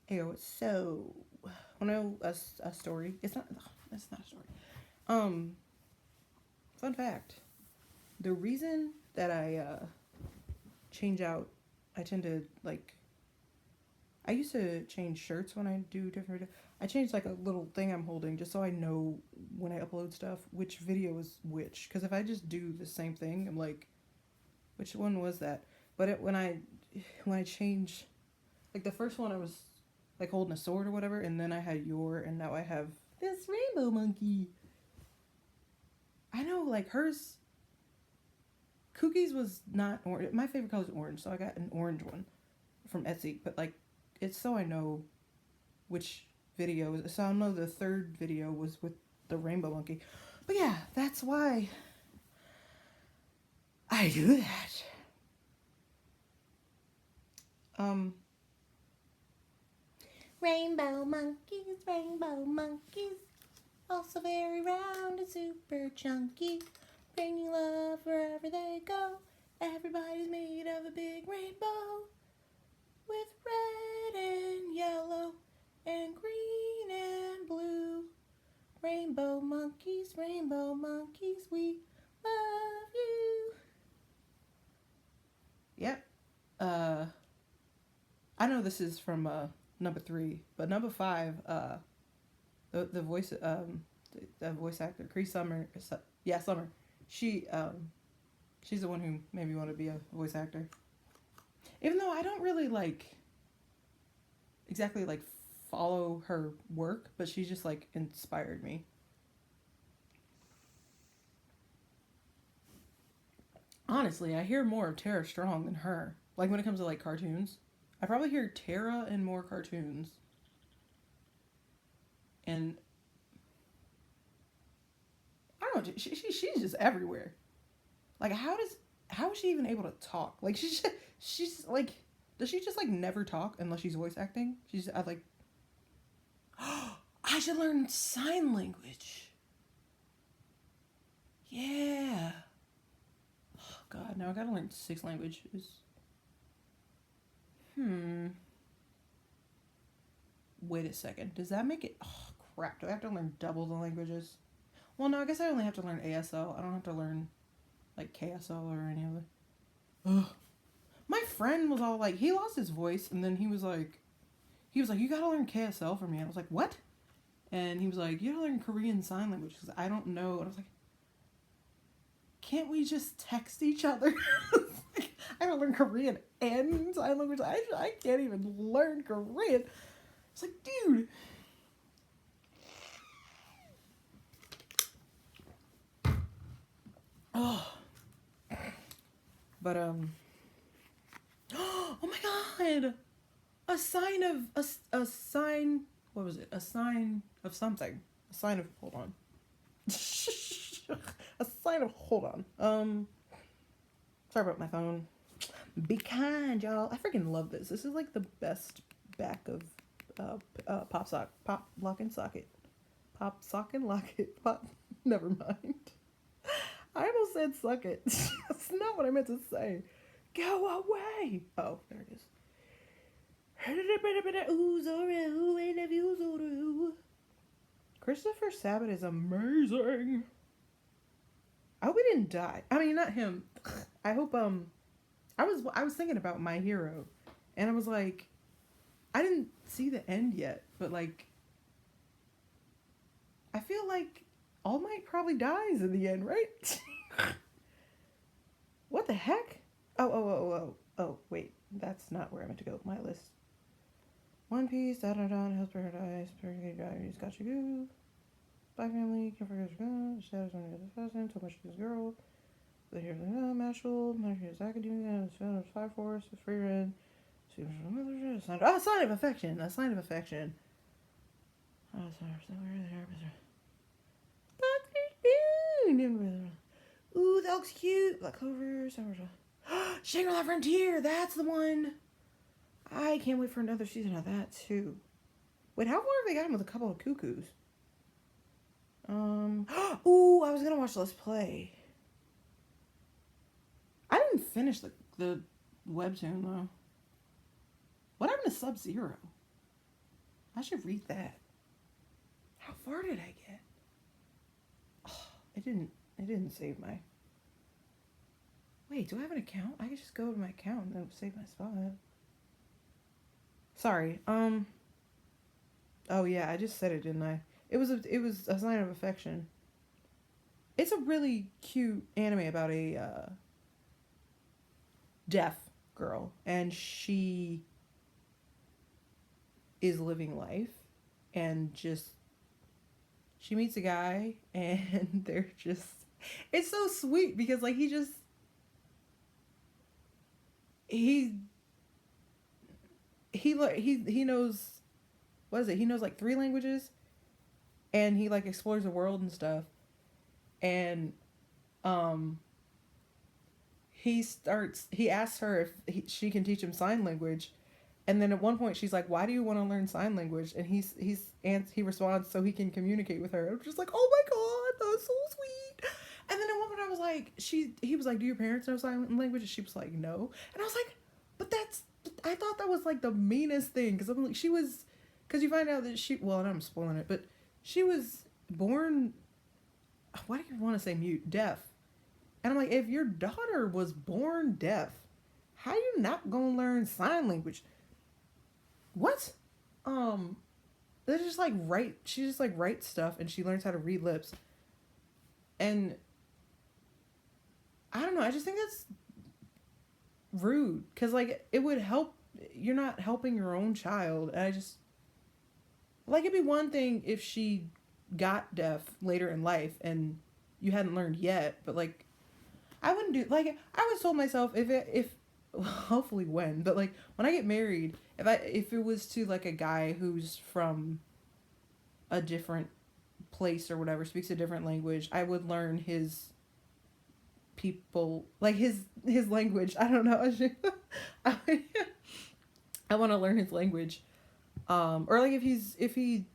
Ew, so want to know a story? It's not a story. Um, Fun fact: the reason that I change out, I tend to like. I used to change shirts when I do different. I changed like a little thing I'm holding just so I know when I upload stuff which video is which. Because if I just do the same thing, I'm like, which one was that? But when I change, like the first one I was like holding a sword or whatever, and then I had and now I have this rainbow monkey. I know, like hers, Cookie's was not orange. My favorite color is orange, so I got an orange one from Etsy. But like, it's so I know which video. So I know the third video was with the rainbow monkey. But yeah, that's why I do that. Um, rainbow monkeys, also very round and super chunky, bringing love wherever they go. Everybody's made of a big rainbow with red and yellow and green and blue. Rainbow monkeys, we love you. Yep. I know this is from number 3, but number 5, the voice the voice actor Cree Summer, yeah, Summer. She she's the one who made me want to be a voice actor. Even though I don't really like exactly like follow her work, but she just like inspired me. Honestly, I hear more of Tara Strong than her. Like when it comes to like cartoons, I probably hear Tara in more cartoons. And I don't know, she's just everywhere. Like how is she even able to talk? Like she's like, does she just like never talk unless she's voice acting? She's I like I should learn sign language. Yeah. Oh God, now I gotta learn 6 languages. Hmm. Wait a second. Does that make it? Oh crap! Do I have to learn double the languages? Well, no. I guess I only have to learn ASL. I don't have to learn like KSL or any other. Ugh. My friend was all like, he lost his voice, and then he was like, you gotta learn KSL for me. And I was like, what? And he was like, you gotta learn Korean Sign Language because I don't know. And I was like, can't we just text each other? Like, I gotta learn Korean and sign language. I can't even learn Korean. It's like, dude. Oh, but oh my God, a sign. What was it? A sign of something. A sign of hold on. A sign of hold on. Sorry about my phone. Be kind, y'all. I freaking love this. This is like the best back of pop lock and socket, pop sock and lock it. Pop. Never mind. I almost said suck it. That's not what I meant to say. Go away. Oh, there it is. Christopher Sabat is amazing. I hope he didn't die. I mean, not him. I hope I was thinking about My Hero, and I was like, I didn't see the end yet, but like, I feel like All Might probably dies in the end, right? What the heck? Oh, wait, that's not where I meant to go. My list. One Piece, da da da, Hell's Paradise, Paradise Diaries, Gotcha Goo, Spy Family, Can't Forget Your Gun, Shadows on the Other Assassin, So Much This Girl, The Heroes of Mashal, My Heroes Academia, Phantom Fire Force, Free Red, Sign of Affection, A Sign of Affection. Ooh, that looks cute. Black Clover, Shangri-La Frontier, that's the one. I can't wait for another season of that too. Wait, how far have they gotten with a couple of cuckoos? Ooh, I was gonna watch Let's Play. I didn't finish the webtoon though. What happened to Sub Zero? I should read that. How far did I get? Oh, it didn't save my. Wait, do I have an account? I can just go to my account and then save my spot. Sorry. Oh yeah, I just said it, didn't I? It was a sign of affection. It's a really cute anime about a deaf girl, and she is living life, and just she meets a guy, and they're just it's so sweet because like he he knows, what is it? He knows like three languages, and he like explores the world and stuff. And um he asks her if she can teach him sign language, and then at one point she's like, why do you want to learn sign language? And he responds so he can communicate with her. I'm just like, oh my god, that's so sweet. And then at one point I was like, he was like, do your parents know sign language? And she was like, no. And I was like, but I thought that was like the meanest thing, because I'm like, because you find out that well, and I'm spoiling it, but she was born, why do you want to say mute, deaf. And I'm like, if your daughter was born deaf, how you not gonna learn sign language? What? They just like she just like writes stuff, and she learns how to read lips. And I don't know, I just think that's rude, because like it would help. You're not helping your own child. And I just like, it'd be one thing if she got deaf later in life and you hadn't learned yet, but like I wouldn't do, like, I was told myself, if hopefully but like when I get married, if it was to like a guy who's from a different place or whatever, speaks a different language, I would learn his people, like his language. I don't know. I want to learn his language. Or like if he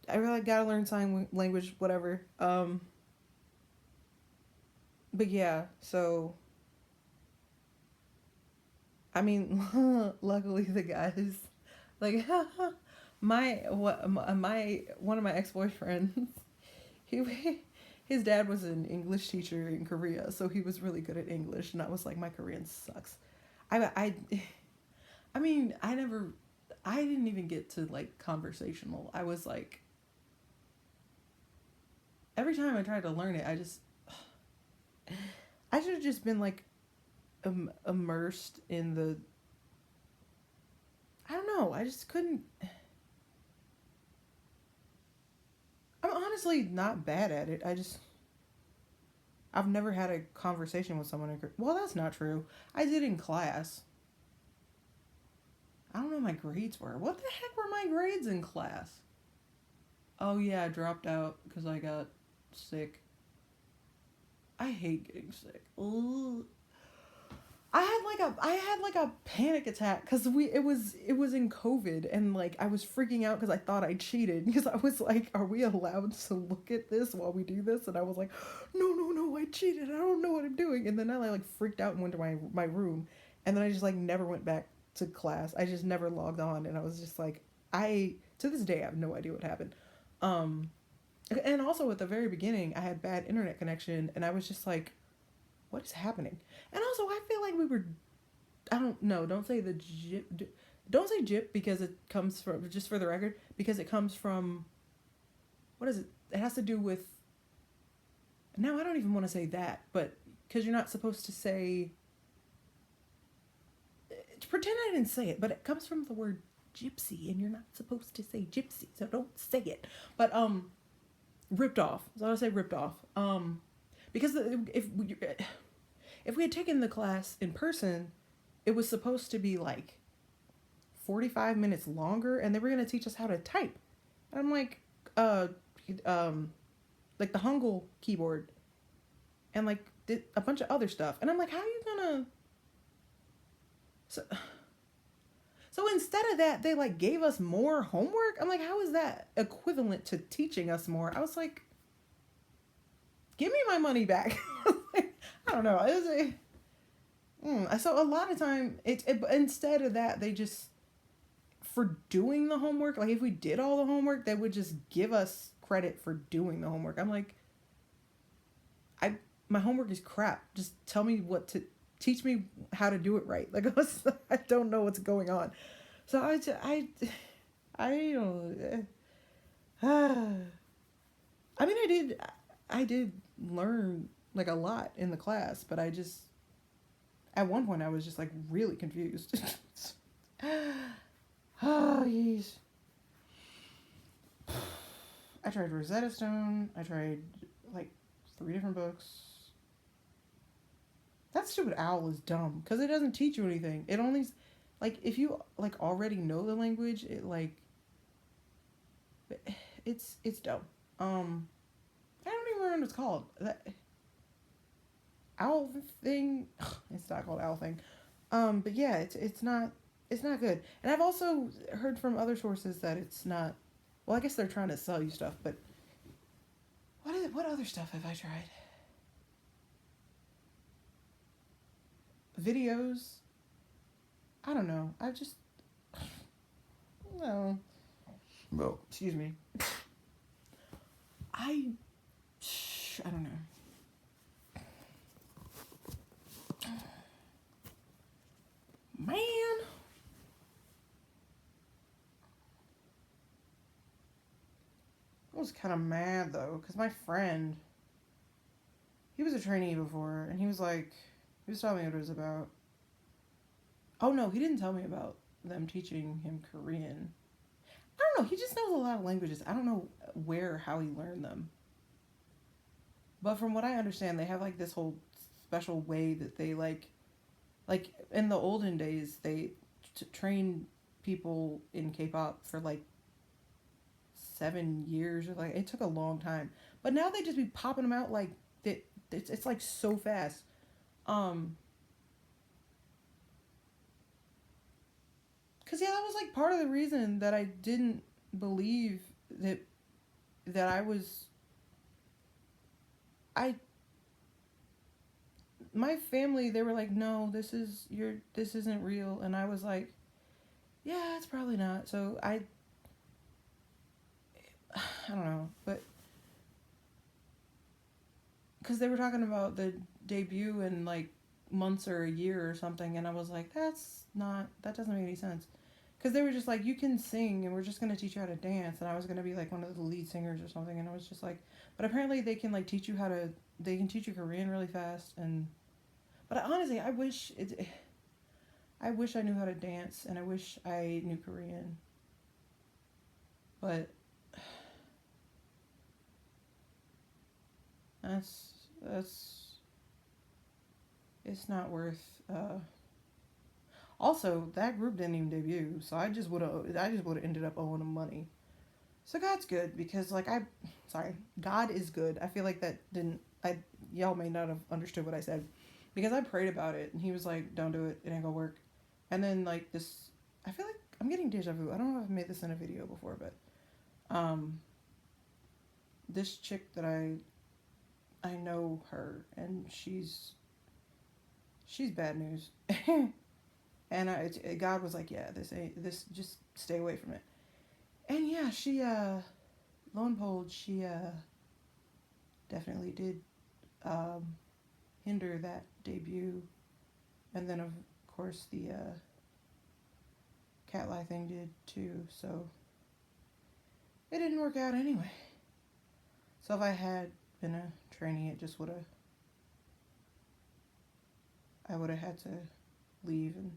I really gotta learn sign language, whatever. But yeah, so I mean, luckily the guys, like, my one of my ex-boyfriends, he his dad was an English teacher in Korea, so he was really good at English, and I was like, my Korean sucks. I mean, I didn't even get to like conversational. I was like, every time I tried to learn it, I should have just been like immersed in the, I don't know, I just couldn't. I'm honestly not bad at it. I've never had a conversation with someone well, that's not true. I did in class. I don't know what my grades were. What the heck were my grades in class? Oh yeah, I dropped out because I got sick. I hate getting sick. Ugh. I had like a panic attack because it was in COVID, and like I was freaking out because I thought I cheated, because I was like, are we allowed to look at this while we do this? And I was like, no, I cheated, I don't know what I'm doing. And then I like freaked out and went to my room, and then I just like never went back to class. I just never logged on, and I was just like, to this day I have no idea what happened. And also at the very beginning I had bad internet connection, and I was just like, what is happening? And also I feel like we were, I don't know, don't say jip because it comes from, just for the record, because it comes from, what is it? It has to do with, now I don't even want to say that, but because you're not supposed to say, pretend I didn't say it, but it comes from the word gypsy, and you're not supposed to say gypsy, so don't say it. But ripped off. So I'll say ripped off. Because if we had taken the class in person, it was supposed to be like 45 minutes longer, and they were gonna teach us how to type. And I'm like, like the Hangul keyboard, and like a bunch of other stuff. And I'm like, how are you gonna? So instead of that, they like gave us more homework. I'm like, how is that equivalent to teaching us more? I was like, give me my money back. I don't know. It was so a lot of time, instead of that, they just for doing the homework. Like if we did all the homework, they would just give us credit for doing the homework. I'm like, my homework is crap. Just tell me what to teach me how to do it right. Like I don't know what's going on. So I don't. I mean, I did learn like a lot in the class, but I just at one point I was just like really confused. Oh, jeez. I tried Rosetta Stone. I tried like 3 different books. That stupid owl is dumb because it doesn't teach you anything. It only, like, if you like already know the language, it like, it's dumb. I don't even remember what it's called. That owl thing. It's not called owl thing. But yeah, it's not good. And I've also heard from other sources that it's not. Well, I guess they're trying to sell you stuff, but what other stuff have I tried? Videos. I don't know. I've just no. Well, excuse me. I don't know. Man. I was kind of mad though, because my friend, he was a trainee before, and he was telling me what it was about. Oh no, he didn't tell me about them teaching him Korean. I don't know, he just knows a lot of languages. I don't know how he learned them. But from what I understand, they have like this whole special way that they like in the olden days, they trained people in K-pop for like 7 years, or like it took a long time. But now they just be popping them out like that. It's like so fast. Cause yeah, that was like part of the reason that I didn't believe that I my family, they were like, no, this isn't real, and I was like, yeah, it's probably not. So I don't know, but because they were talking about the debut in like months or a year or something, and I was like, that doesn't make any sense. Because they were just like, you can sing, and we're just going to teach you how to dance, and I was going to be like one of the lead singers or something, and I was just like, but apparently they can like they can teach you Korean really fast, and but honestly, I wish I knew how to dance, and I wish I knew Korean, but that's it's not worth. Also, that group didn't even debut, so I just would have ended up owing them money. So God's good because God is good. I feel like that didn't. Y'all may not have understood what I said, because I prayed about it and He was like, "Don't do it. It ain't gonna work." And then like this, I feel like I'm getting deja vu. I don't know if I've made this in a video before, but this chick that I know her, and she's bad news. And God was like, yeah, this, just stay away from it. And yeah, she, lo and behold, she, definitely did, hinder that debut. And then, of course, the, cat lie thing did too, so it didn't work out anyway. So if I had been a trainee, I would have had to leave and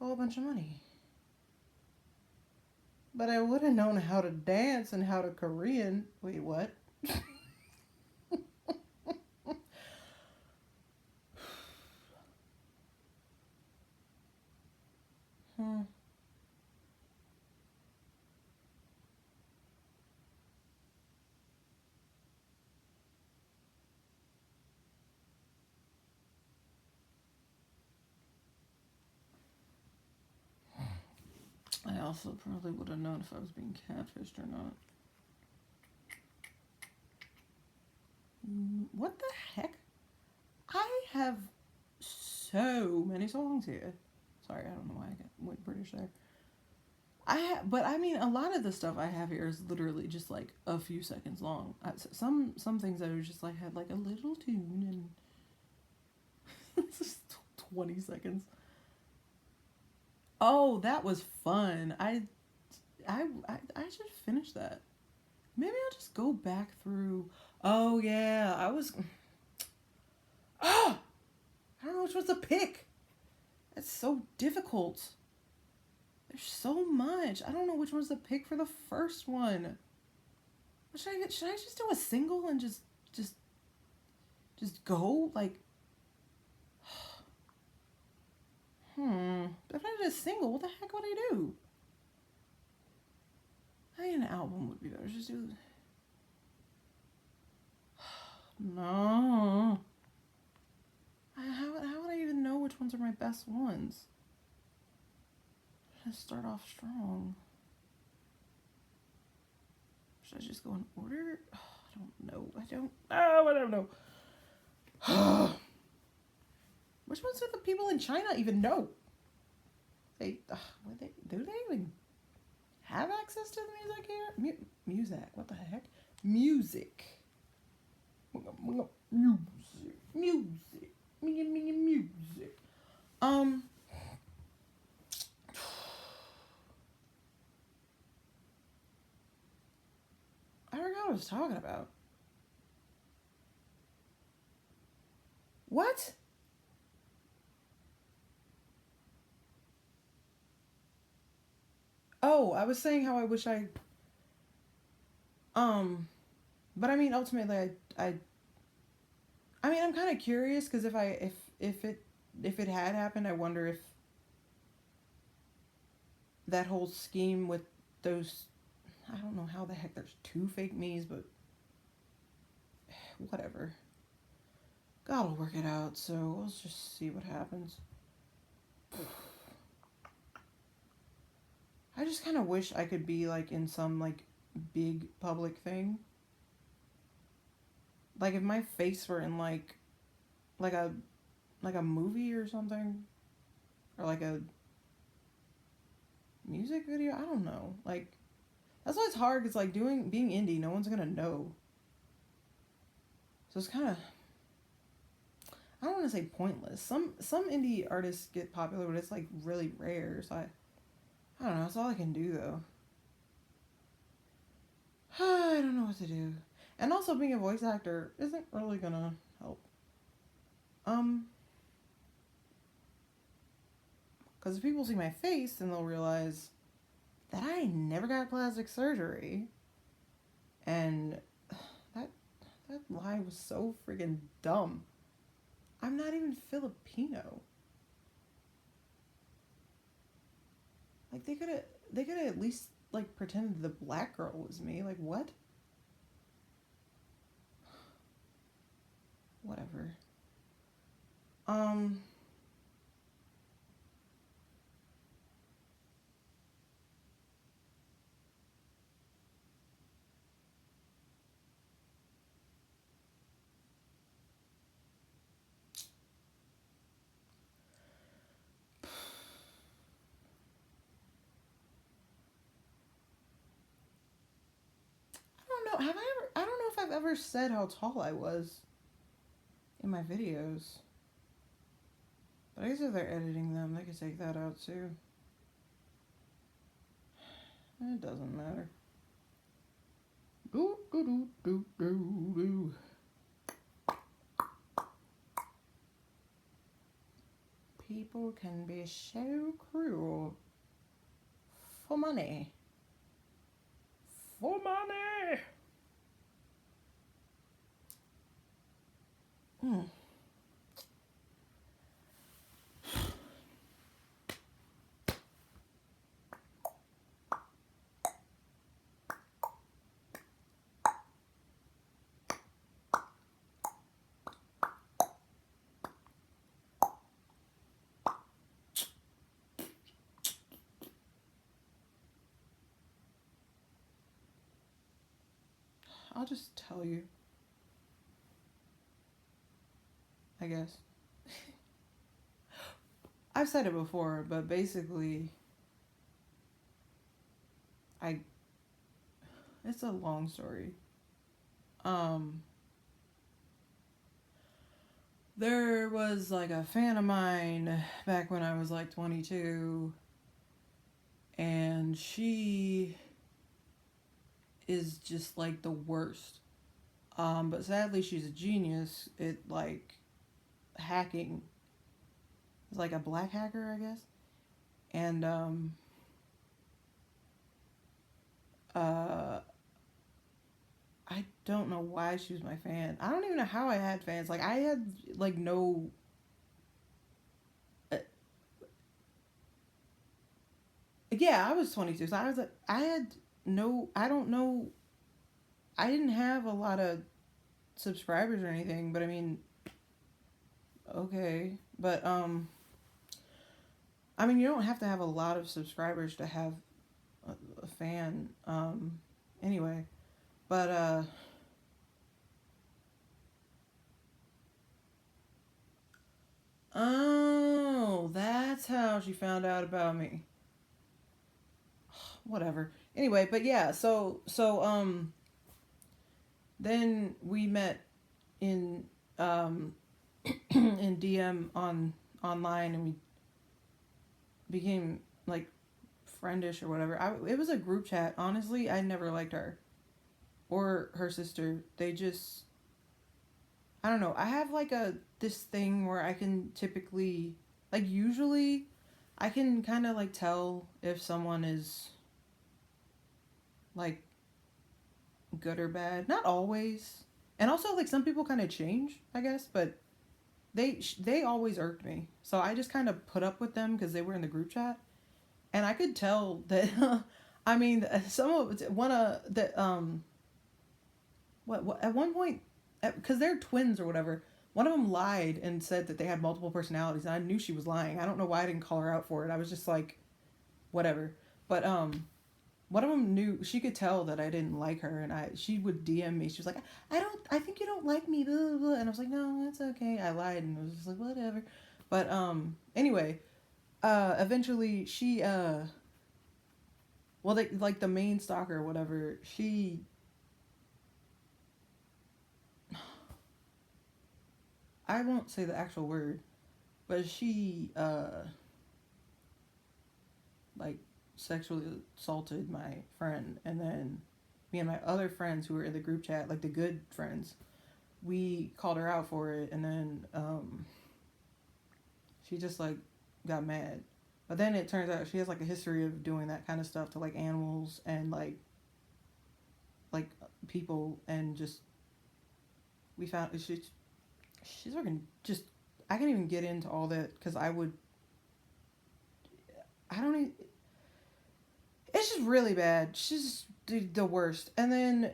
owe a bunch of money. But I would have known how to dance and how to Korean. Wait, what? I also probably would have known if I was being catfished or not. What the heck? I have so many songs here. Sorry, I don't know why I went British there. But I mean, a lot of the stuff I have here is literally just like a few seconds long. Some things I was just like had like a little tune and it's just 20 seconds. Oh, that was fun. I should finish that. Maybe I'll just go back through. Oh yeah, I was. Oh, I don't know which one's to pick. It's so difficult. There's so much. I don't know which one's to pick for the first one. Should I just do a single and just go like? If I did a single, what the heck would I do? I think an album would be better. Just do. No. How would I even know which ones are my best ones? Let's start off strong. Should I just go in order? Oh, I don't know. I don't know. Which ones do the people in China even know? Do they even have access to the music here? Music. What the heck? Music. Music. I forgot what I was talking about. What? Oh, I was saying how I wish but I mean ultimately I mean I'm kind of curious because if it had happened, I wonder if that whole scheme with those, I don't know how the heck there's two fake me's, but whatever. God will work it out, so let's just see what happens. I just kind of wish I could be like in some like big public thing. Like if my face were in like a like a movie or something, or like a music video. I don't know. Like that's why it's hard. Cause like being indie, no one's gonna know. So it's kind of, I don't want to say pointless. Some indie artists get popular, but it's like really rare. So I don't know. That's all I can do though. I don't know what to do. And also being a voice actor isn't really gonna help. Because if people see my face, then they'll realize that I never got plastic surgery. And that that lie was so friggin' dumb. I'm not even Filipino. Like they could have at least like pretended the black girl was me. Like what? Whatever. Um I don't know. Have I ever? I don't know if I've ever said how tall I was in my videos. But I guess if they're editing them, they could take that out too. It doesn't matter. Do do do do do do. People can be so cruel for money. For money. I'll just tell you. I guess. I've said it before, but basically, I it's a long story. Um, there was like a fan of mine back when I was like 22, and she is just like the worst. But sadly, she's a genius at like hacking. It's like a black hacker, I guess. And uh, I don't know why she was my fan. I don't even know how I had fans. Like I had like no. Uh, yeah, I was 22, so I had no. I don't know. I didn't have a lot of subscribers or anything, but I mean, okay, but I mean, you don't have to have a lot of subscribers to have a fan. Anyway, but oh, that's how she found out about me. Whatever. Anyway, but yeah, so then we met in um in DM on online, and we became like friendish or whatever. It was a group chat. Honestly, I never liked her or her sister. They just, I don't know. I have like a this thing where I can typically, like usually I can kind of like tell if someone is like good or bad. Not always. And also like some people kind of change, I guess, but they always irked me. So I just kind of put up with them because they were in the group chat, and I could tell that I mean some of one of the what at one point, because they're twins or whatever, one of them lied and said that they had multiple personalities, and I knew she was lying. I don't know why I didn't call her out for it. I was just like whatever. But one of them knew, she could tell that I didn't like her, and she would DM me. She was like, I think you don't like me, blah, blah, blah. And I was like, no, it's okay. I lied, and I was just like, whatever. But anyway, eventually she well, they, like the main stalker or whatever, she I won't say the actual word, but she like sexually assaulted my friend, and then me and my other friends who were in the group chat, like the good friends, we called her out for it, and then she just like got mad. But then it turns out she has like a history of doing that kind of stuff to like animals and like people, and just we found she's fucking just, I can't even get into all that because I don't even, it's just really bad. She's the worst. And then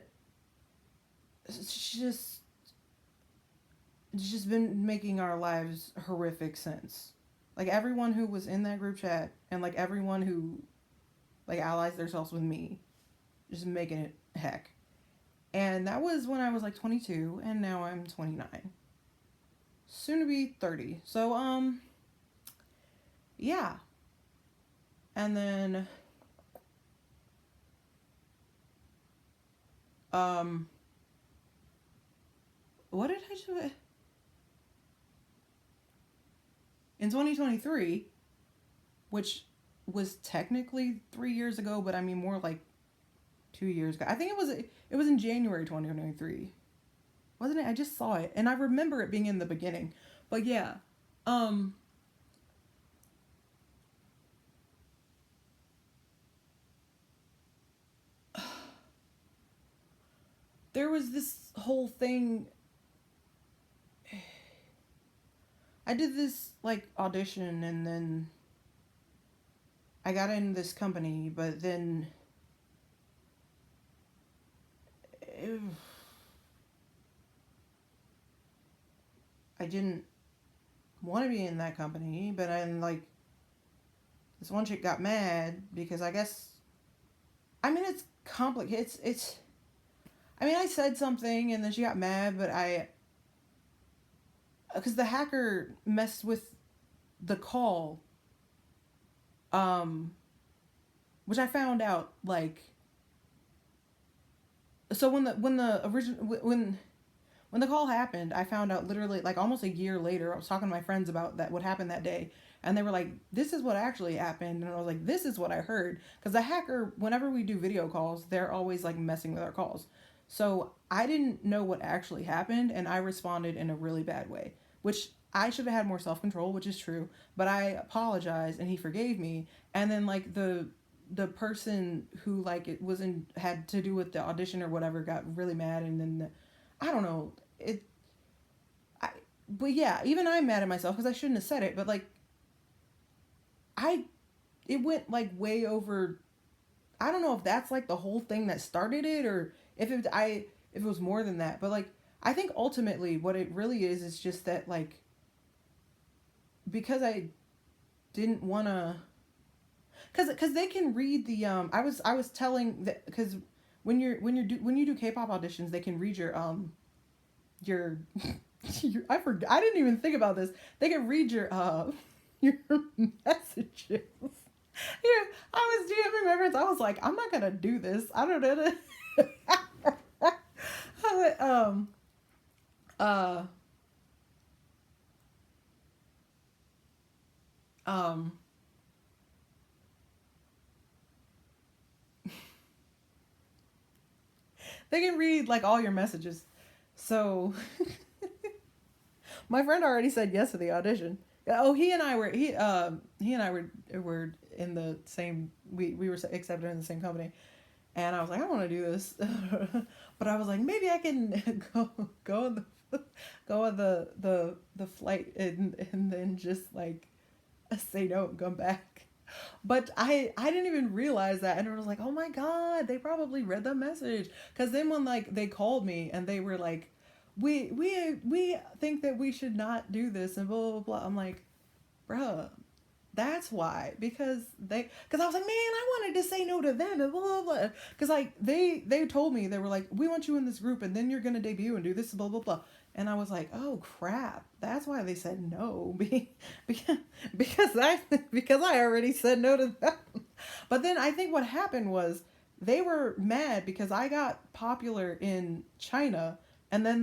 she just been making our lives horrific since. Like everyone who was in that group chat, and like everyone who like allies themselves with me, just making it heck. And that was when I was like 22, and now I'm 29. Soon to be 30. So yeah. And then um what did I do? In 2023, which was technically 3 years ago, but I mean more like 2 years ago. I think it was in January 2023. Wasn't it? I just saw it, and I remember it being in the beginning. But yeah. Um there was this whole thing. I did this like audition, and then I got in this company, but then it, I didn't want to be in that company, but then like this one chick got mad because I guess, I mean it's complicated. It's I mean I said something and then she got mad, but I, because the hacker messed with the call, um which I found out like So when the original when the call happened, I found out literally like almost a year later. I was talking to my friends about that what happened that day, and they were like, "This is what actually happened," and I was like, "This is what I heard." Because the hacker, whenever we do video calls, they're always like messing with our calls. So I didn't know what actually happened, and I responded in a really bad way, which I should have had more self control, which is true. But I apologized, and he forgave me. And then like the person who like it wasn't had to do with the audition or whatever got really mad, and then I don't know it. I but yeah, even I'm mad at myself because I shouldn't have said it. But like I, it went like way over. I don't know if that's like the whole thing that started it or if it was more than that. But like I think ultimately what it really is just that like because I didn't want to because they can read the I was telling that because when you do K-pop auditions they can read your I forgot. I didn't even think about this. They can read your messages. Yeah, I was DMing my friends. I was like, I'm not gonna do this. I don't know. I went, uh um they can read like all your messages. So my friend already said yes to the audition. Oh, he and I were in the same we were accepted in the same company. And I was like, I want to do this, but I was like, maybe I can go on the go on the flight and then just like say no and come back. But I didn't even realize that, and I was like, oh my god, they probably read the message. Because then when like they called me and they were like, we think that we should not do this and blah blah blah. I'm like, bruh, that's why because I was like, man, I wanted to say no to them and blah blah blah because like they told me they were like, we want you in this group and then you're gonna debut and do this blah blah blah, and I was like, oh crap, that's why they said no because because I already said no to them. But then I think what happened was they were mad because I got popular in China, and then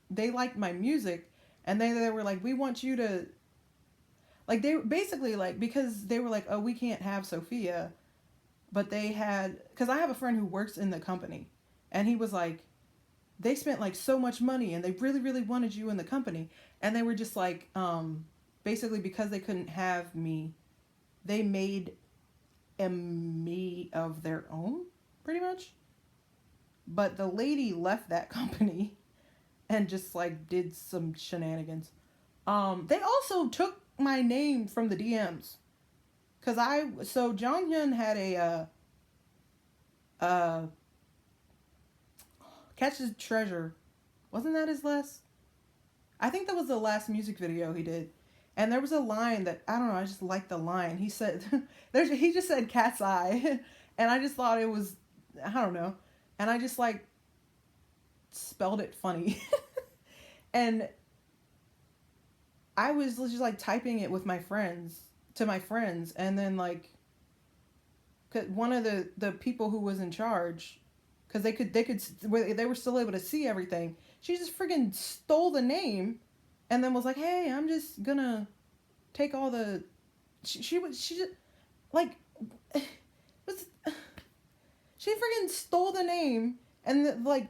they liked my music, and they were like, we want you to like they basically like because they were like, oh, we can't have Sophia, but they had because I have a friend who works in the company, and he was like, they spent like so much money and they really really wanted you in the company, and they were just like basically because they couldn't have me, they made a me of their own pretty much. But the lady left that company and just like did some shenanigans. They also took my name from the DMs. Cause so Jong Hyun had uh Catch the Treasure. Wasn't that his last? I think that was the last music video he did. And there was a line that I don't know, I just liked the line. He said he just said cat's eye. And I just thought it was I don't know. And I just like spelled it funny. And I was just like typing it with my friends to my friends, and then like one of the people who was in charge, because they were still able to see everything. She just freaking stole the name, and then was like, "Hey, I'm just gonna take all the." She just like was she freaking stole the name and like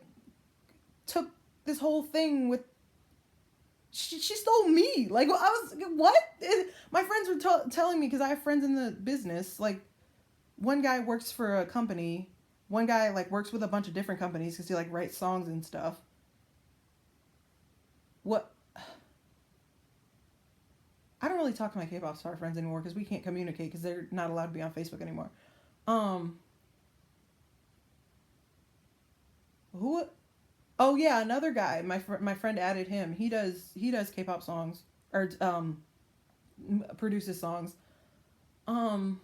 took this whole thing with. She stole me. Like I was what? My friends were telling me because I have friends in the business. Like one guy works for a company. One guy like works with a bunch of different companies because he like writes songs and stuff. What? I don't really talk to my K-pop star friends anymore because we can't communicate because they're not allowed to be on Facebook anymore. Um. Who? Oh yeah, another guy. My friend added him. He does K-pop songs or produces songs. Um.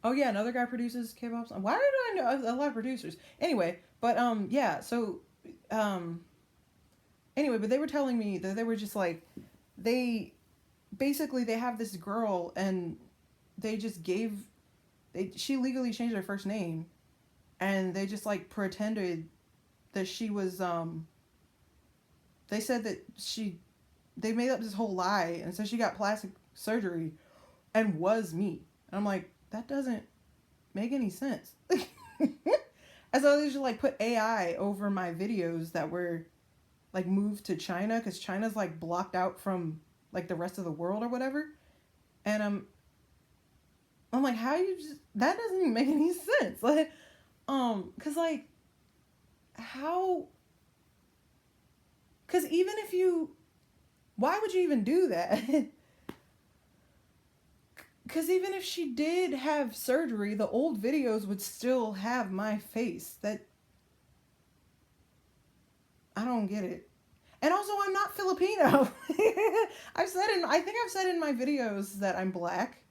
Oh yeah, another guy produces K-pop songs. Why did I know a lot of producers? Anyway, but yeah. So um anyway, but they were telling me that they were just like they basically they have this girl and they just gave she legally changed her first name and they just like pretended that she was they said that they made up this whole lie and said she got plastic surgery and was me. And I'm like, that doesn't make any sense. And so they just like put AI over my videos that were like moved to China, because China's like blocked out from like the rest of the world or whatever. And I'm like, how you just, that doesn't even make any sense. Like, cause like, how, cause even if you, why would you even do that? Cause even if she did have surgery, the old videos would still have my face. That, I don't get it. And also, I'm not Filipino. I think I've said in my videos that I'm black.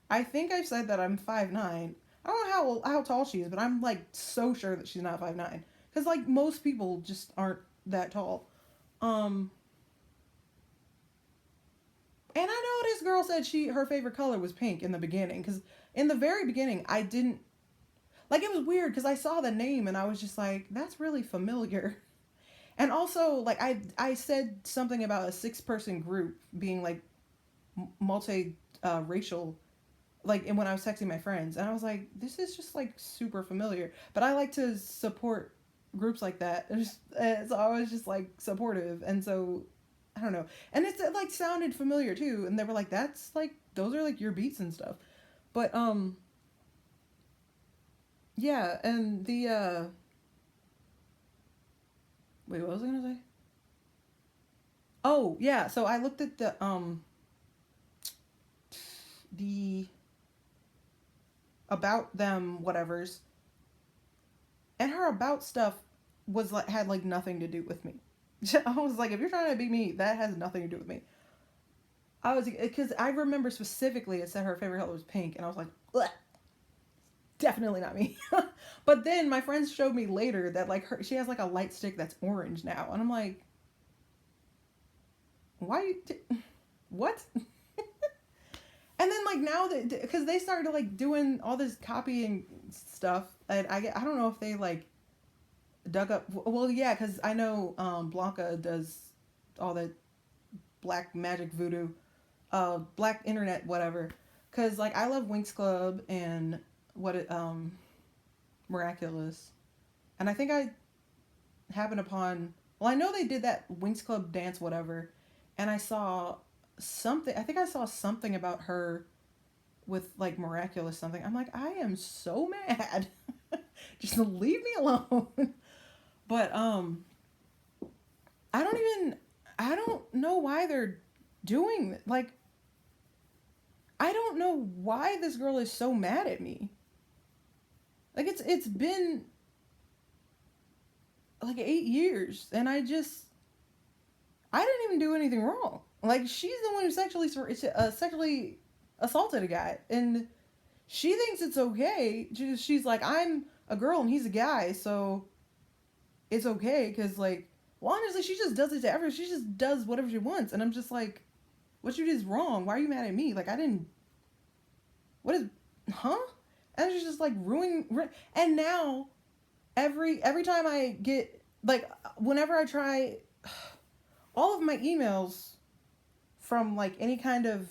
I think I've said that I'm 5'9". I don't know how tall she is, but I'm like so sure that she's not 5'9". Because like most people just aren't that tall. And I know this girl said her favorite color was pink in the beginning. Because in the very beginning, I didn't, like, it was weird because I saw the name and I was just like, that's really familiar. And also, like, I said something about a 6-person group being like multi-racial, like, and when I was texting my friends, and I was like, this is just like super familiar. But I like to support groups like that, so I was just like supportive, and so I don't know, and it like sounded familiar too, and they were like, that's like, those are like your beats and stuff. But yeah, and the wait, what was I gonna say? Oh yeah, so I looked at the about them whatevers, and her about stuff was like, had like nothing to do with me. I was like, if you're trying to be me, that has nothing to do with me. I was, because I remember specifically it said her favorite color was pink, and I was like, bleh, definitely not me. But then my friends showed me later that like she has like a light stick that's orange now, and I'm like, why? What? And then like now that, because they started like doing all this copying stuff, and I don't know if they like dug up. Well, yeah, because I know Blanca does all that black magic voodoo, black internet whatever. Because like I love Winx Club and Miraculous, and I think I happened upon. Well, I know they did that Winx Club dance whatever, and I saw something. I think I saw something about her with like Miraculous something. I'm like, I am so mad. Just leave me alone. But I don't know why they're doing, like, I don't know why this girl is so mad at me. Like, it's been like 8 years, and I didn't even do anything wrong. Like, she's the one who sexually assaulted a guy, and she thinks it's okay. She's like, I'm a girl and he's a guy, so it's okay, because like, well, honestly, she just does it to everyone. She just does whatever she wants, and I'm just like, what you did is wrong. Why are you mad at me? Like, I didn't. What is, huh? And she's just like and now every time I get, like, whenever I try, all of my emails from like any kind of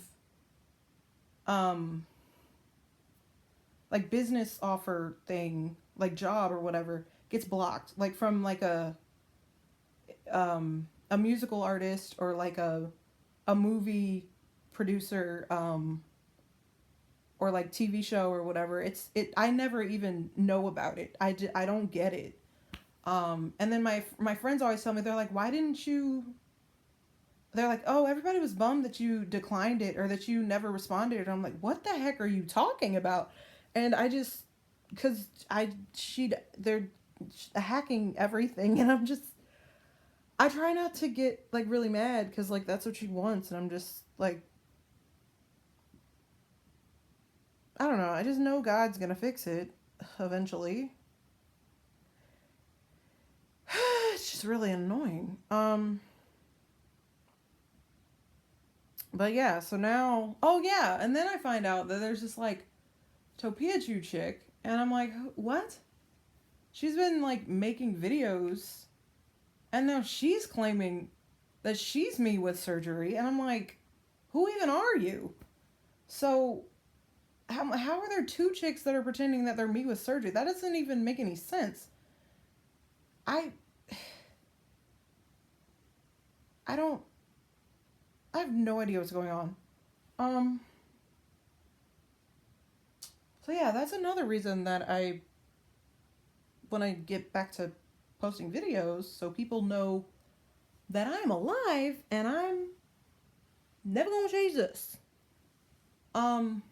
like business offer thing, like job or whatever, gets blocked, like from like a musical artist or like a movie producer, or like TV show or whatever. I never even know about it. I don't get it. And then my friends always tell me, they're like, why didn't you, they're like, oh, everybody was bummed that you declined it or that you never responded. And I'm like, what the heck are you talking about? And I just, because they're hacking everything, and I try not to get like really mad, because like that's what she wants, and I'm just like, I don't know, I just know God's gonna fix it eventually. It's just really annoying. But yeah, so now, oh yeah, and then I find out that there's this like Topiachu chick, and I'm like, what? she's been like making videos, and now she's claiming that she's me with surgery, and I'm like, who even are you? So how are there two chicks that are pretending that they're me with surgery? That doesn't even make any sense. I I don't I have no idea what's going on. Um so yeah, that's another reason that I when I get back to posting videos so people know that I'm alive and I'm never gonna change this. Um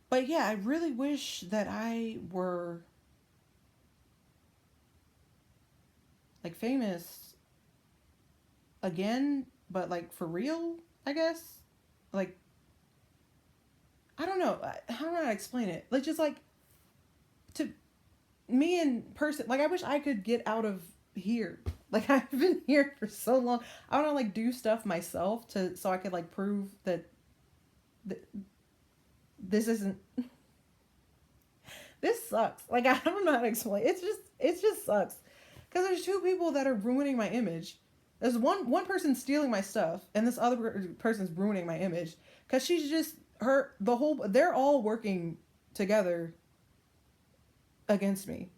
but yeah, I really wish that I were like famous again, but like for real, I guess. Like I don't know. How do I explain it? Like just like to me in person. Like I wish I could get out of here. Like I've been here for so long. I want to like do stuff myself to so I could like prove that th- this isn't. This sucks. Like I don't know how to explain. It just sucks because there's two people that are ruining my image. There's one person stealing my stuff, and this other person's ruining my image because she's just her the whole. They're all working together against me,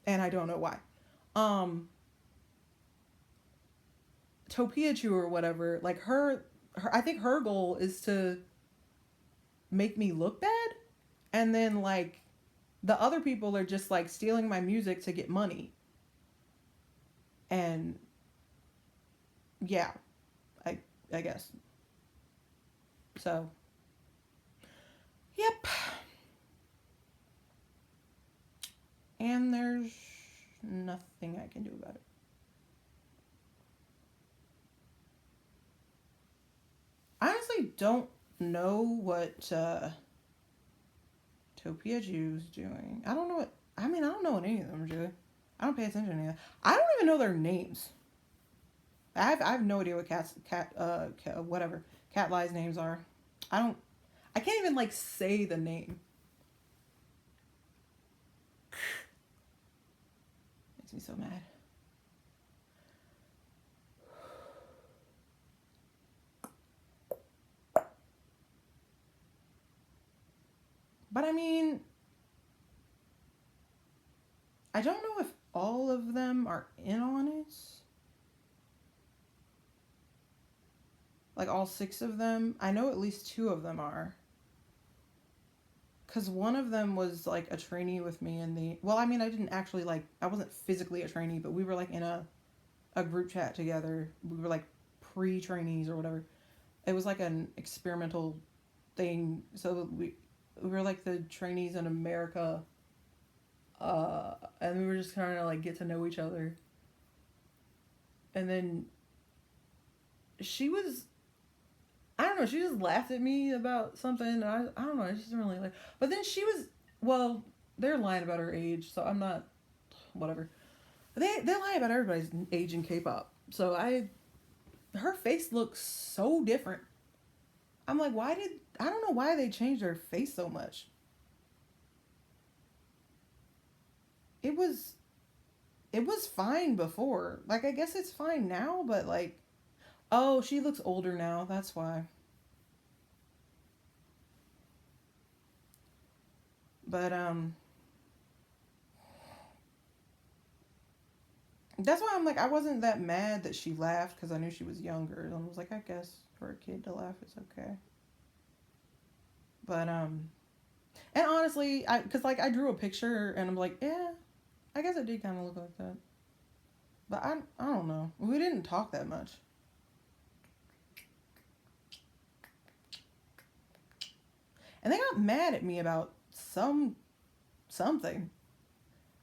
and I don't know why. Um, Topiachu or whatever, like her, I think her goal is to make me look bad, and then like the other people are just like stealing my music to get money, and yeah, I I guess so. Yep, and there's nothing I can do about it. I honestly don't know what Topiachu's doing. I don't know what. I mean, I don't know what any of them are doing. I don't pay attention to any of them. I don't even know their names. I have no idea what whatever cat lies names are. I don't. I can't even like say the name. Makes me so mad. But I mean, I don't know if all of them are in on it. Like all six of them. I know at least two of them are. Because one of them was like a trainee with me in the. Well, I mean, I didn't actually like. I wasn't physically a trainee, but we were like in a group chat together. We were like pre trainees or whatever. It was like an experimental thing. So we were like the trainees in America. And we were just trying to like get to know each other. And then she was I don't know, she just laughed at me about something. I don't know, I just didn't really like. But then she was well, they're lying about her age, so I'm not whatever. They lie about everybody's age in K-pop. So her face looks so different. I'm like, I don't know why they changed her face so much. It was it was fine before. Like I guess it's fine now, but like oh, she looks older now. That's why. But that's why I'm like I wasn't that mad that she laughed because I knew she was younger. And I was like, I guess for a kid to laugh is okay. But and honestly, I because like I drew a picture and I'm like, yeah, I guess it did kind of look like that. But I don't know. We didn't talk that much. And they got mad at me about something.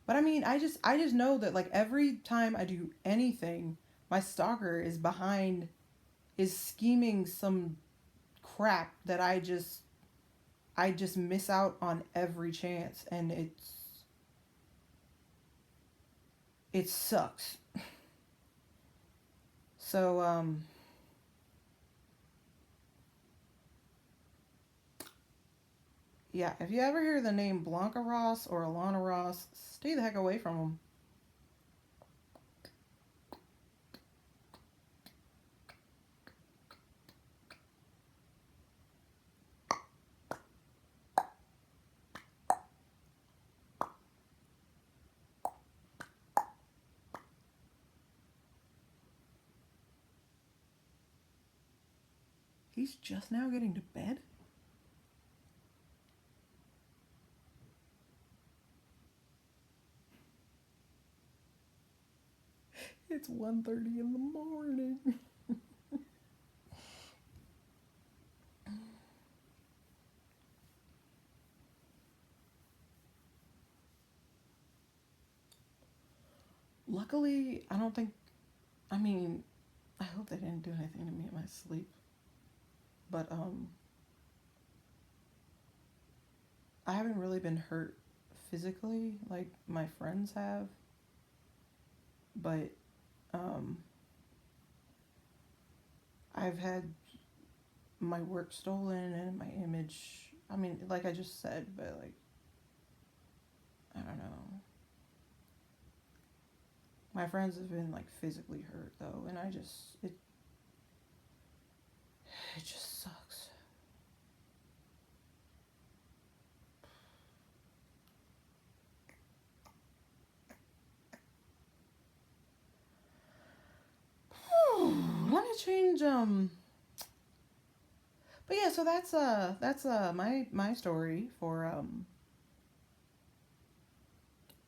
But I mean, I just know that like every time I do anything, my stalker is behind is scheming some crap that I just miss out on every chance, and it sucks. So Yeah, if you ever hear the name Blanca Ross or Alana Ross, stay the heck away from them. He's just now getting to bed? It's 1:30 in the morning. Luckily, I don't think, I mean, I hope they didn't do anything to me in my sleep. But I haven't really been hurt physically like my friends have. But um I've had my work stolen and my image. I mean, like I just said, but like I don't know. My friends have been like physically hurt though, and it just sucks. Let me change but yeah, so that's my story for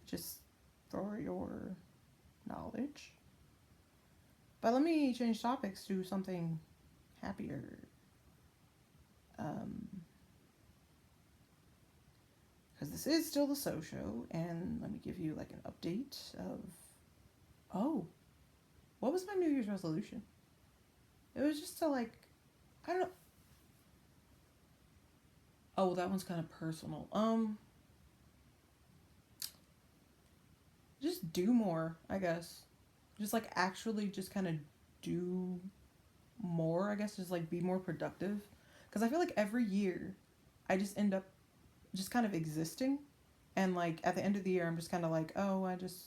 just for your knowledge. But let me change topics to something happier. Um because this is still the SoShow, and let me give you like an update of oh, what was my New Year's resolution? It was just to like I don't know. Oh, that one's kind of personal. Just do more, I guess. Just like actually just kind of do more, I guess, just like be more productive. Because I feel like every year I just end up just kind of existing. And like at the end of the year, I'm just kind of like, oh, I just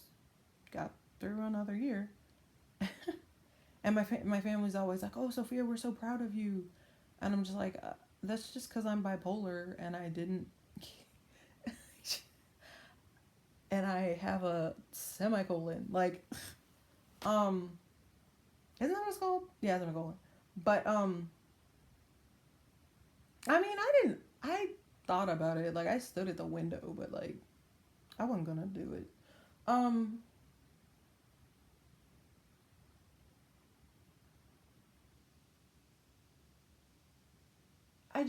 got through another year. And my family's always like, oh, Sophia, we're so proud of you. And I'm just like, that's just because I'm bipolar and I didn't. And I have a semicolon. Like, um, isn't that what it's called? Yeah, semicolon. But I mean, I thought about it. Like, I stood at the window, but like, I wasn't gonna do it. Um, I,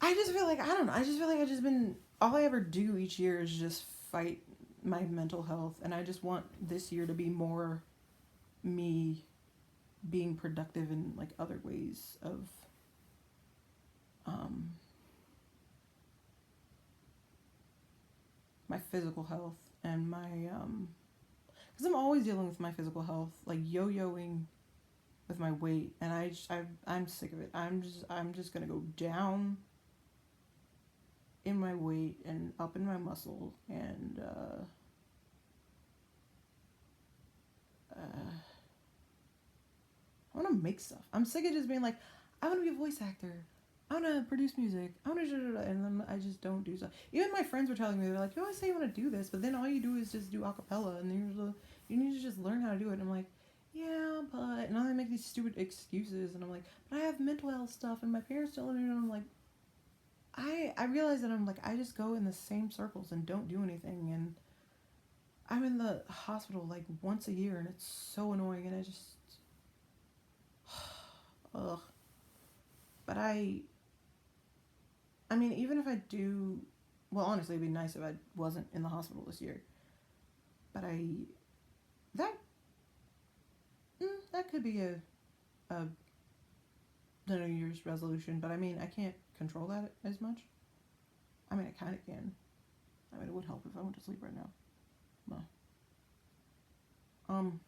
I just feel like I don't know. I just feel like I just been all I ever do each year is just fight my mental health, and I just want this year to be more me being productive in like other ways of um my physical health and my because I'm always dealing with my physical health, like yo-yoing with my weight, and I'm sick of it. I'm just gonna go down in my weight and up in my muscle, and I want to make stuff. I'm sick of just being like, I want to be a voice actor. I want to produce music. I want to, and then I just don't do stuff. Even my friends were telling me, they're like, you always say you want to do this, but then all you do is just do acapella, and you need to just learn how to do it. And I'm like, yeah, but and now they make these stupid excuses, and I'm like, but I have mental health stuff, and my parents don't let me. And I'm like, I realize that I'm like I just go in the same circles and don't do anything, and I'm in the hospital like once a year, and it's so annoying, and I just ugh. But I mean, even if I do, well, honestly, it'd be nice if I wasn't in the hospital this year. But that that could be a the New Year's resolution. But I mean, I can't control that as much. I mean, I kind of can. I mean, it would help if I went to sleep right now. No. Um.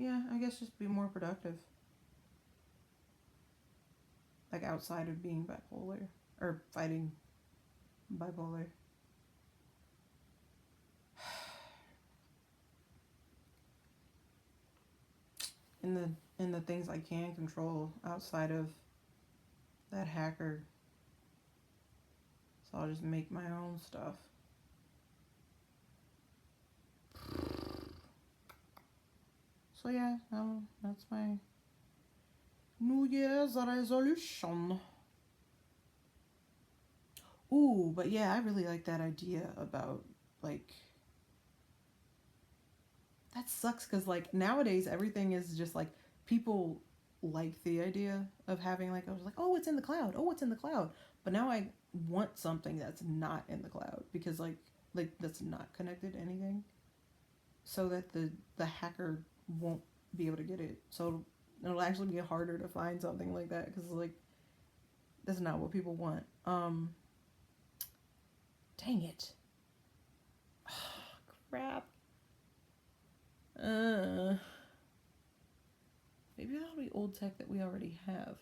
yeah, I guess just be more productive. Like outside of being bipolar or fighting bipolar. In the things I can control outside of that hacker. So I'll just make my own stuff. So yeah, that's my New Year's resolution. Ooh, but yeah, I really like that idea about like that sucks because like nowadays everything is just like people like the idea of having like I was like, oh, it's in the cloud. Oh, it's in the cloud. But now I want something that's not in the cloud because like that's not connected to anything, so that the hacker won't be able to get it. So it'll actually be harder to find something like that because like that's not what people want. Dang it. Crap. Uh, Maybe that'll be old tech that we already have.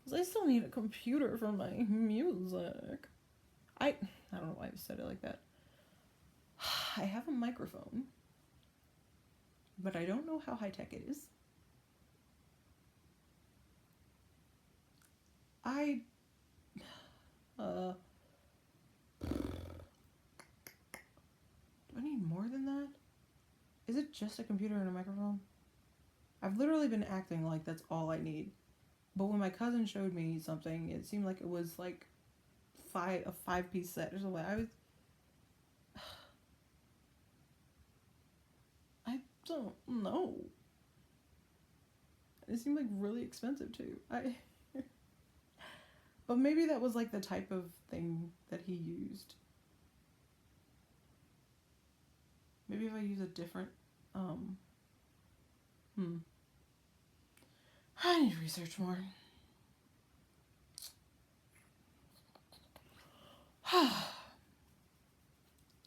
Because I still need a computer for my music. I don't know why I said it like that. I have a microphone, but I don't know how high tech it is. I do I need more than that? Is it just a computer and a microphone? I've literally been acting like that's all I need. But when my cousin showed me something, it seemed like it was like a 5-piece set or something. I don't know. It seemed like really expensive too. But maybe that was like the type of thing that he used. Maybe if I use a different um hmm. I need to research more.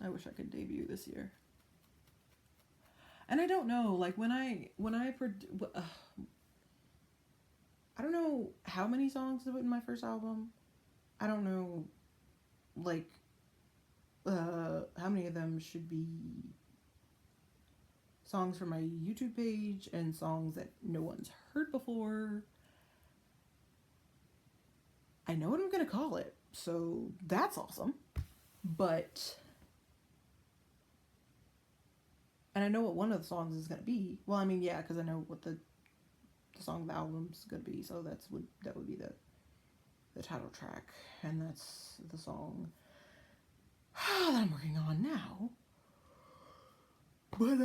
I wish I could debut this year. And I don't know, like I don't know how many songs to put in my first album. I don't know, like, how many of them should be songs from my YouTube page and songs that no one's heard before. I know what I'm gonna call it, so that's awesome. But, and I know what one of the songs is gonna be. Well, I mean, yeah, because I know what the song of the album's gonna be, so that would be the title track, and that's the song that I'm working on now. But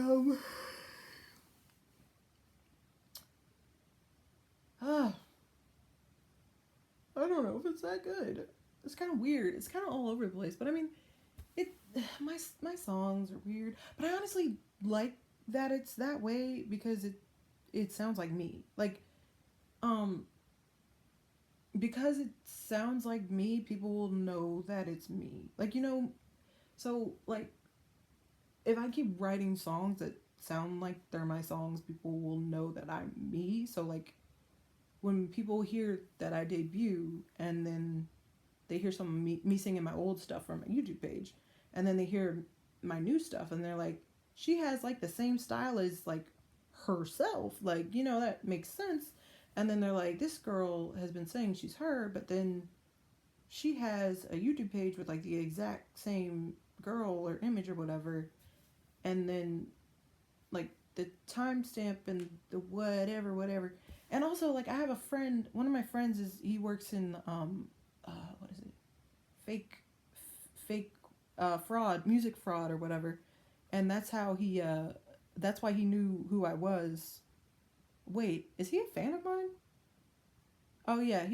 uh, I don't know if it's that good. It's kind of weird. It's kind of all over the place. But I mean, it my songs are weird. But I honestly like that it's that way because it sounds like me. Like um because it sounds like me, people will know that it's me. Like so like if I keep writing songs that sound like they're my songs, people will know that I'm me. So like when people hear that I debut and then they hear some of me singing my old stuff from my YouTube page, and then they hear my new stuff and they're like, she has like the same style as like herself, like that makes sense. And then they're like, this girl has been saying she's her, but then she has a YouTube page with like the exact same girl or image or whatever, and then like the timestamp and the whatever. And also like I have a friend, one of my friends he works in what is it? Fake fake fraud, music fraud or whatever. And that's why he knew who I was. Wait, is he a fan of mine? Oh yeah,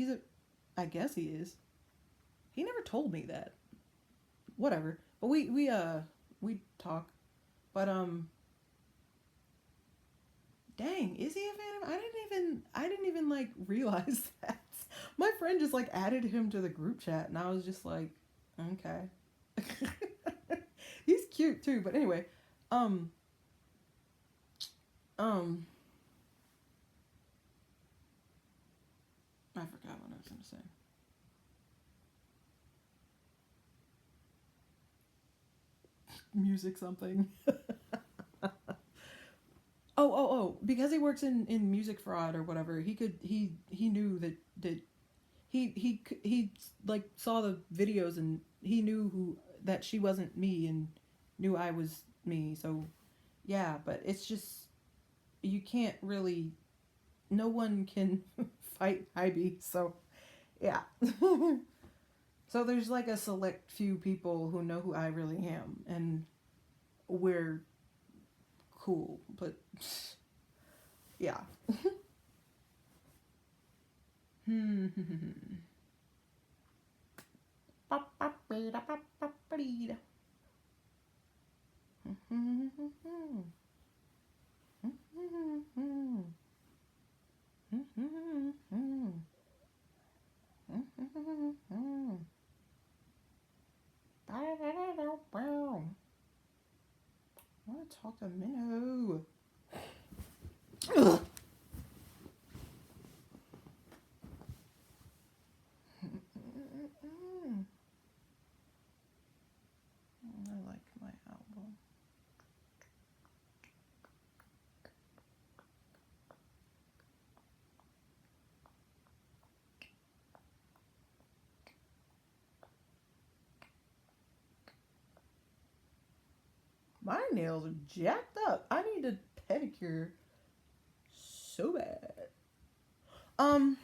I guess he is. He never told me that. Whatever. But we talk. But dang, is he a fan of? I didn't even like realize that. My friend just like added him to the group chat, and I was just like, okay. He's cute too, but anyway, um, Um, I forgot what I was gonna say. Music something. Because he works in music fraud or whatever, he knew that he like saw the videos and he knew who that she wasn't me and knew I was me. So yeah, but it's just you can't really. No one can fight Ivy. So yeah. So there's like a select few people who know who I really am, and we're cool. But yeah. I want to talk to Minnow. I like my album. My nails are jacked up. I need a pedicure so bad. Um.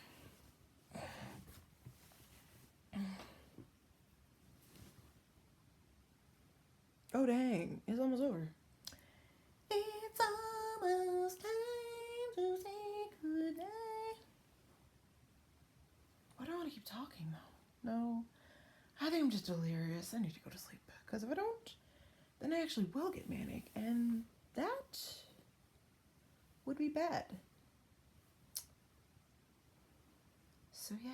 Oh dang! It's almost over. It's almost time to say goodnight. Why do I want to keep talking though? No, I think I'm just delirious. I need to go to sleep because if I don't, then I actually will get manic, and that would be bad. So yeah.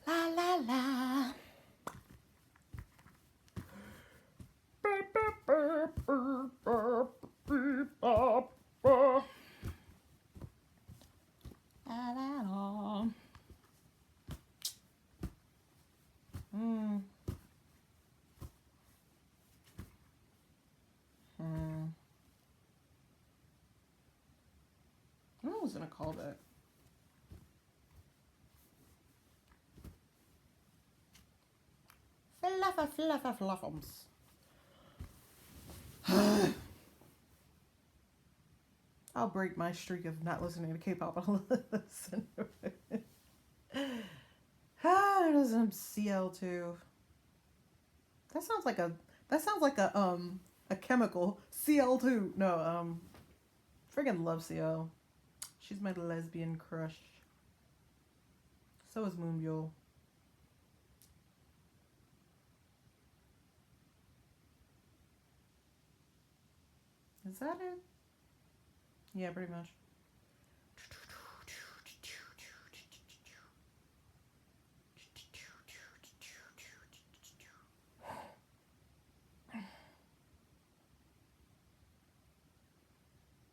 La la la. La la la. Hmm. Hmm. I was gonna call that. Fluffums. I'll break my streak of not listening to K-pop and listen to it. There's some CL2. That sounds like a a chemical. CL2. No, friggin' love CL. She's my lesbian crush. So is Moonbyul. Is that it? Yeah, pretty much.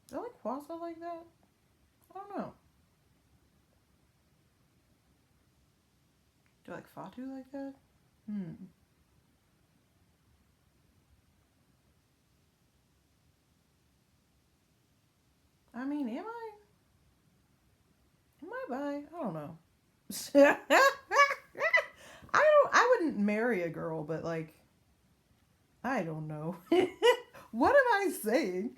Do I like Kwasa like that? I don't know. Do I like Fatu like that? I mean, am I? Am I bi? I don't know. I wouldn't marry a girl, but like I don't know. What am I saying?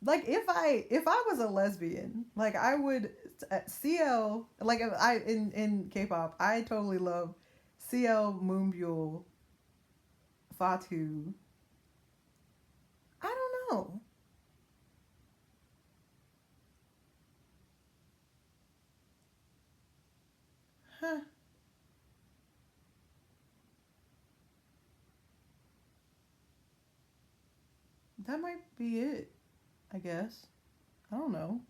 Like if I was a lesbian, like I would CL like if I in K-pop, I totally love CL, Moonbyul, Fatu. I don't know. Huh. That might be it, I guess. I don't know.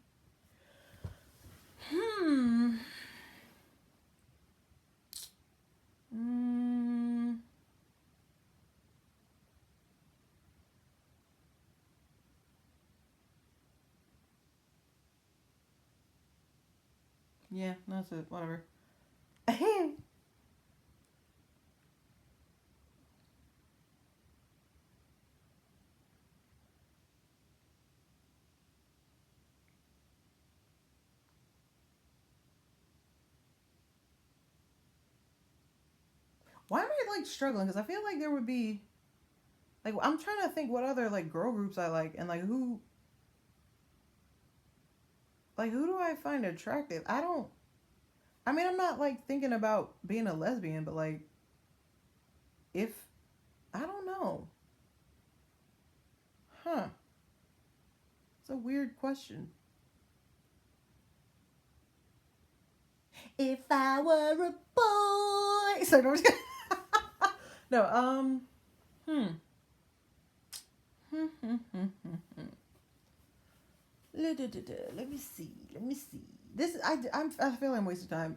Hmm. Mm, yeah, that's it. Whatever. Why am I like struggling? Because I feel like there would be like I'm trying to think what other like girl groups I like and like who do I find attractive? I don't. I mean, I'm not like thinking about being a lesbian, but like if I don't know, huh? It's a weird question. If I were a boy, so no, I'm just kidding. No, hmm. Let me see. Let me see. This I feel I'm wasting time.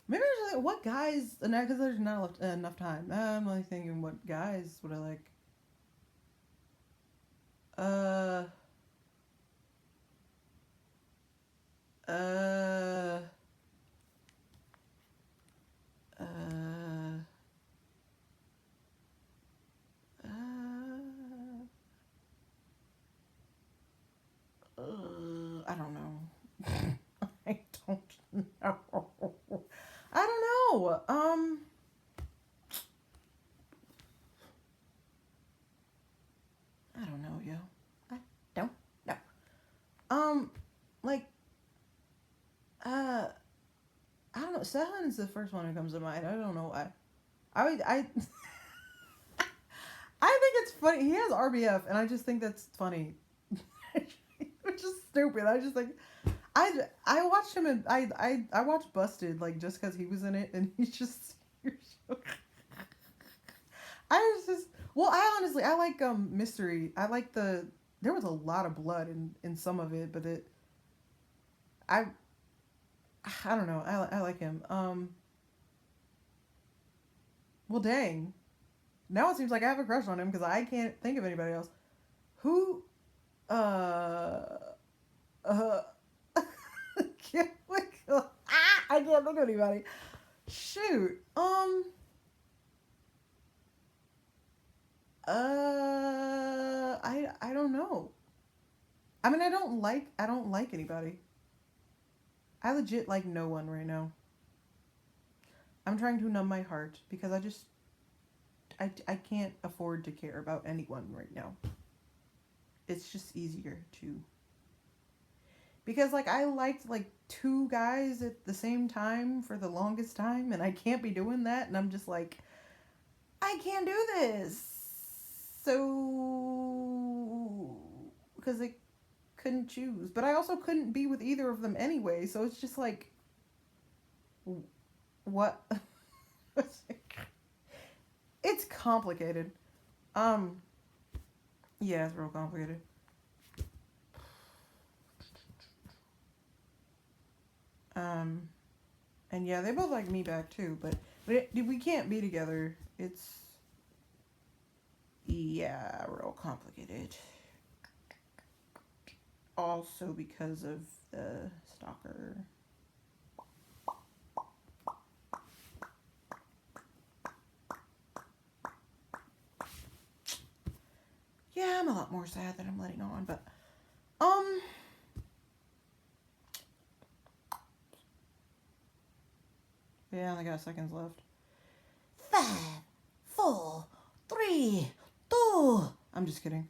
Maybe I just like what guys? Because there's not enough time. I'm like thinking what guys would I like? Uh, uh, uh, I don't know. I don't know. I don't know. I don't know, yo. I don't know. Like, uh, I don't know. Sehun's the first one that comes to mind. I don't know why. I I think it's funny. He has RBF, and I just think that's funny. Which is stupid. I just like I watched him and I watched Busted like just because he was in it, and he's just you're so, I was just well. I honestly I like Mystery. I like there was a lot of blood in some of it, but I I don't know. I like him. Well, dang. Now it seems like I have a crush on him because I can't think of anybody else. Who uh uh can't like I can't think of anybody. Shoot. I don't know. I mean, I don't like anybody. I legit like no one right now. I'm trying to numb my heart because I can't afford to care about anyone right now. It's just easier to because like I liked like two guys at the same time for the longest time and I can't be doing that and I'm just like I can't do this. So because I couldn't choose, but I also couldn't be with either of them anyway. So it's just like what it's complicated. Um yeah, it's real complicated. Um and yeah, they both like me back too, but we can't be together. It's yeah, real complicated. Also because of the stalker. Yeah, I'm a lot more sad that I'm letting on, but um yeah, I only got seconds left. 5, 4, 3, 2. I'm just kidding.